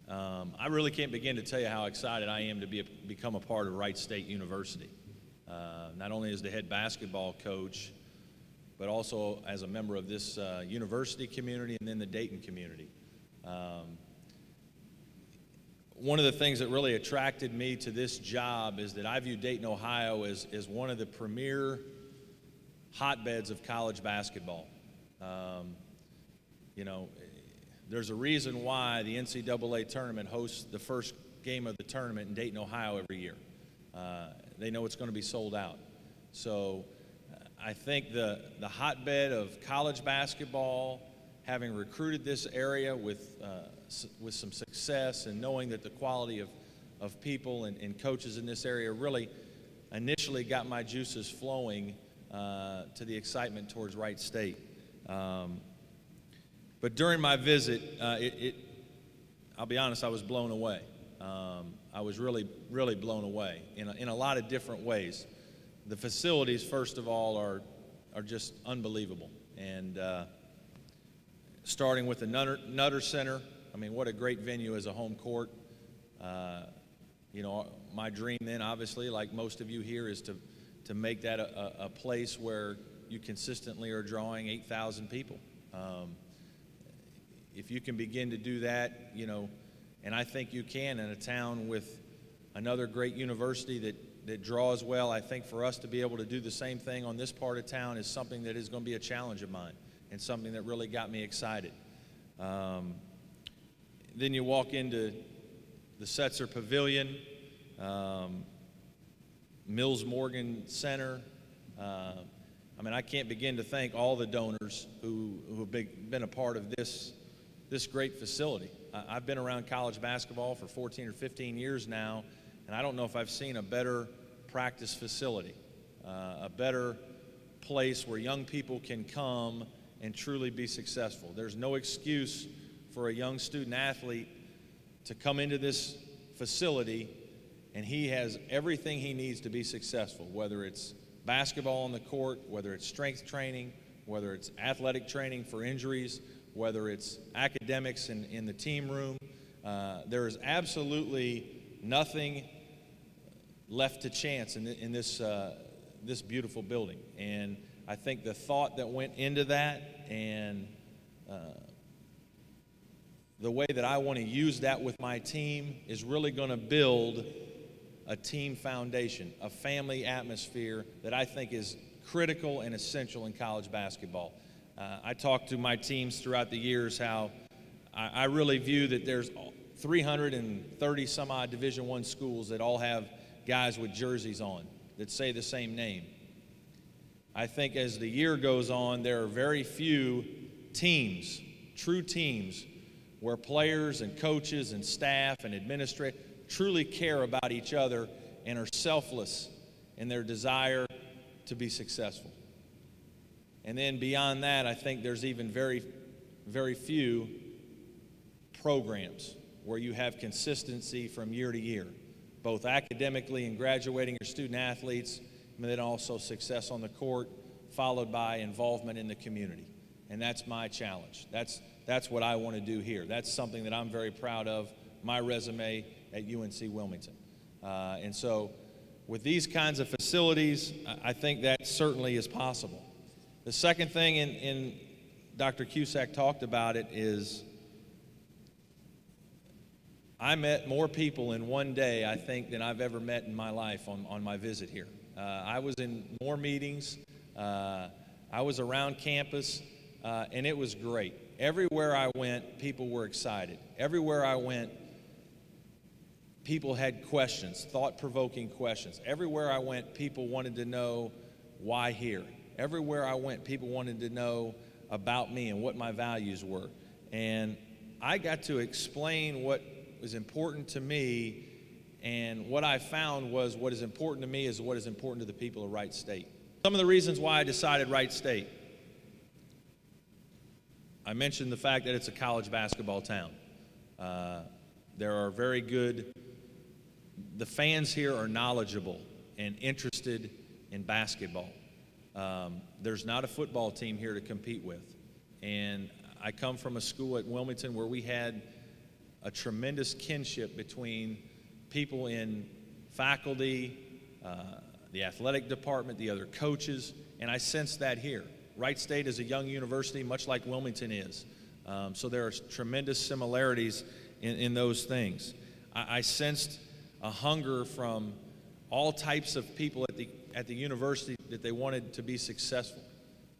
I really can't begin to tell you how excited I am to become a part of Wright State University, not only as the head basketball coach, but also as a member of this university community and then the Dayton community. One of the things that really attracted me to this job is that I view Dayton, Ohio as one of the premier hotbeds of college basketball. You know, there's a reason why the NCAA tournament hosts the first game of the tournament in Dayton, Ohio every year. They know it's going to be sold out. So I think the hotbed of college basketball, having recruited this area with some success and knowing that the quality of people and coaches in this area really initially got my juices flowing to the excitement towards Wright State. But during my visit, I'll be honest, I was blown away. I was really, really blown away in a lot of different ways. The facilities, first of all, are just unbelievable. And starting with the Nutter Center, I mean, what a great venue as a home court. You know, my dream then, obviously, like most of you here, is to make that a place where you consistently are drawing 8,000 people. If you can begin to do that, you know, and I think you can in a town with another great university that draws well, I think for us to be able to do the same thing on this part of town is something that is going to be a challenge of mine and something that really got me excited. Then you walk into the Setzer Pavilion, Mills Morgan Center. I mean, I can't begin to thank all the donors who have been a part of this great facility. I've been around college basketball for 14 or 15 years now, and I don't know if I've seen a better practice facility, a better place where young people can come and truly be successful. There's no excuse for a young student athlete to come into this facility and he has everything he needs to be successful, whether it's basketball on the court, whether it's strength training, whether it's athletic training for injuries, whether it's academics in the team room. There is absolutely nothing left to chance in this beautiful building. And I think the thought that went into that and the way that I want to use that with my team is really going to build a team foundation, a family atmosphere that I think is critical and essential in college basketball. I talked to my teams throughout the years how I really view that there's 330 some odd Division I schools that all have guys with jerseys on that say the same name. I think as the year goes on, there are very few teams, true teams, where players and coaches and staff and administrators truly care about each other and are selfless in their desire to be successful. And then beyond that, I think there's even very, very few programs where you have consistency from year to year, both academically and graduating your student athletes, and then also success on the court, followed by involvement in the community. And that's my challenge. That's what I want to do here. That's something that I'm very proud of, my resume at UNC Wilmington. And so with these kinds of facilities, I think that certainly is possible. The second thing, and Dr. Cusack talked about it, is I met more people in one day, I think, than I've ever met in my life on my visit here. I was in more meetings. I was around campus, and it was great. Everywhere I went, people were excited. Everywhere I went, people had questions, thought-provoking questions. Everywhere I went, people wanted to know why here. Everywhere I went, people wanted to know about me and what my values were. And I got to explain what was important to me, and what I found was what is important to me is what is important to the people of Wright State. Some of the reasons why I decided Wright State. I mentioned the fact that it's a college basketball town. There are very good, the fans here are knowledgeable and interested in basketball. There's not a football team here to compete with. And I come from a school at Wilmington where we had a tremendous kinship between people in faculty, the athletic department, the other coaches, and I sense that here. Wright State is a young university, much like Wilmington is. So there are tremendous similarities in those things. I sensed a hunger from all types of people at the university that they wanted to be successful,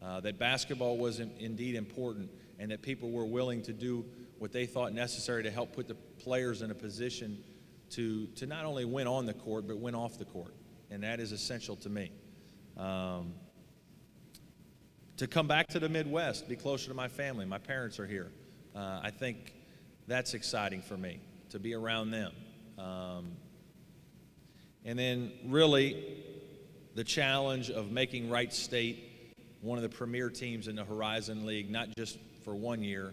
that basketball was indeed important, and that people were willing to do what they thought necessary to help put the players in a position to not only win on the court, but win off the court. And that is essential to me. To come back to the Midwest, be closer to my family. My parents are here. I think that's exciting for me, to be around them. And then really the challenge of making Wright State one of the premier teams in the Horizon League, not just for 1 year,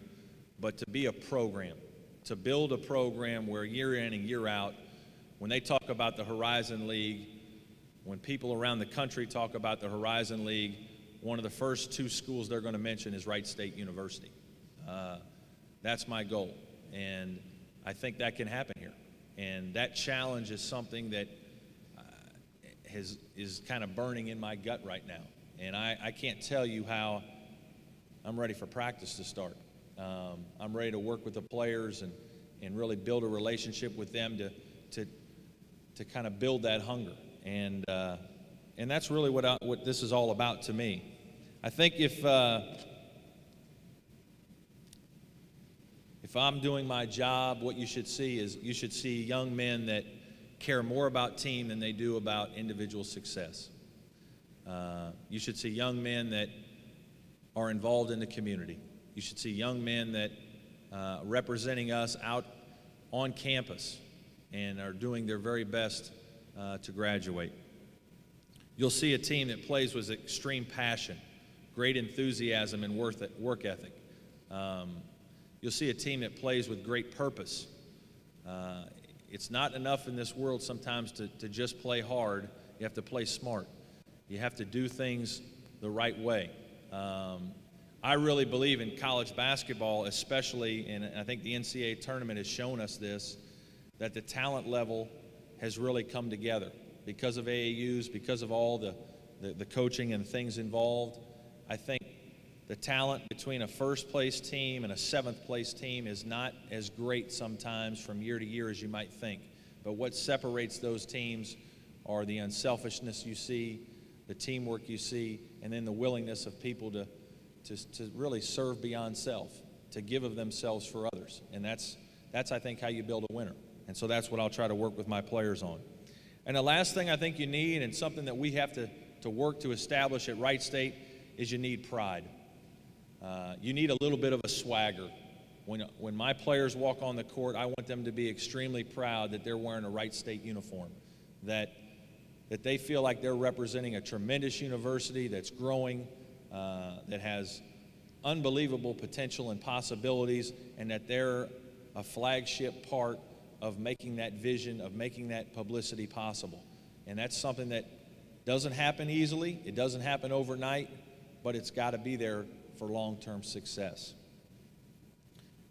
but to be a program, to build a program where year in and year out, when they talk about the Horizon League, when people around the country talk about the Horizon League, one of the first 2 schools they're going to mention is Wright State University. That's my goal, and I think that can happen here. And that challenge is something that is kind of burning in my gut right now. And I can't tell you how I'm ready for practice to start. I'm ready to work with the players and really build a relationship with them to kind of build that hunger. And that's really what this is all about to me. I think if I'm doing my job, what you should see is you should see young men that care more about team than they do about individual success. You should see young men that are involved in the community. You should see young men that representing us out on campus and are doing their very best to graduate. You'll see a team that plays with extreme passion, great enthusiasm and work ethic. You'll see a team that plays with great purpose. It's not enough in this world sometimes to just play hard. You have to play smart. You have to do things the right way. I really believe in college basketball, especially, and I think the NCAA tournament has shown us this, that the talent level has really come together because of AAUs, because of all the coaching and things involved. I think the talent between a first-place team and a seventh-place team is not as great sometimes from year to year as you might think. But what separates those teams are the unselfishness you see, the teamwork you see, and then the willingness of people to really serve beyond self, to give of themselves for others. And that's I think, how you build a winner. And so that's what I'll try to work with my players on. And the last thing I think you need, and something that we have to work to establish at Wright State, is you need pride. You need a little bit of a swagger. When my players walk on the court, I want them to be extremely proud that they're wearing a Wright State uniform, that they feel like they're representing a tremendous university that's growing, that has unbelievable potential and possibilities, and that they're a flagship part of making that vision, of making that publicity possible. And that's something that doesn't happen easily. It doesn't happen overnight, but it's got to be there for long-term success.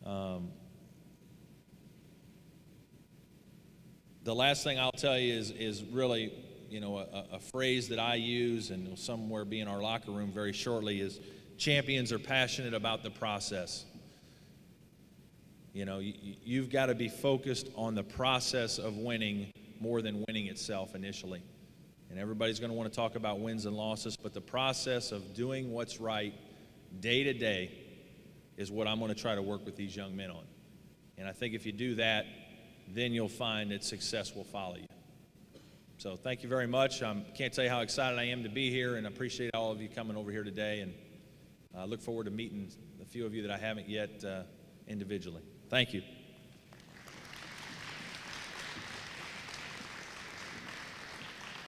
The last thing I'll tell you is really, a phrase that I use and will somewhere be in our locker room very shortly is, champions are passionate about the process. You've got to be focused on the process of winning more than winning itself initially. And everybody's going to want to talk about wins and losses, but the process of doing what's right day to day is what I'm going to try to work with these young men on. And I think if you do that, then you'll find that success will follow you. So thank you very much. I can't tell you how excited I am to be here, and I appreciate all of you coming over here today, and I look forward to meeting a few of you that I haven't yet individually. Thank you.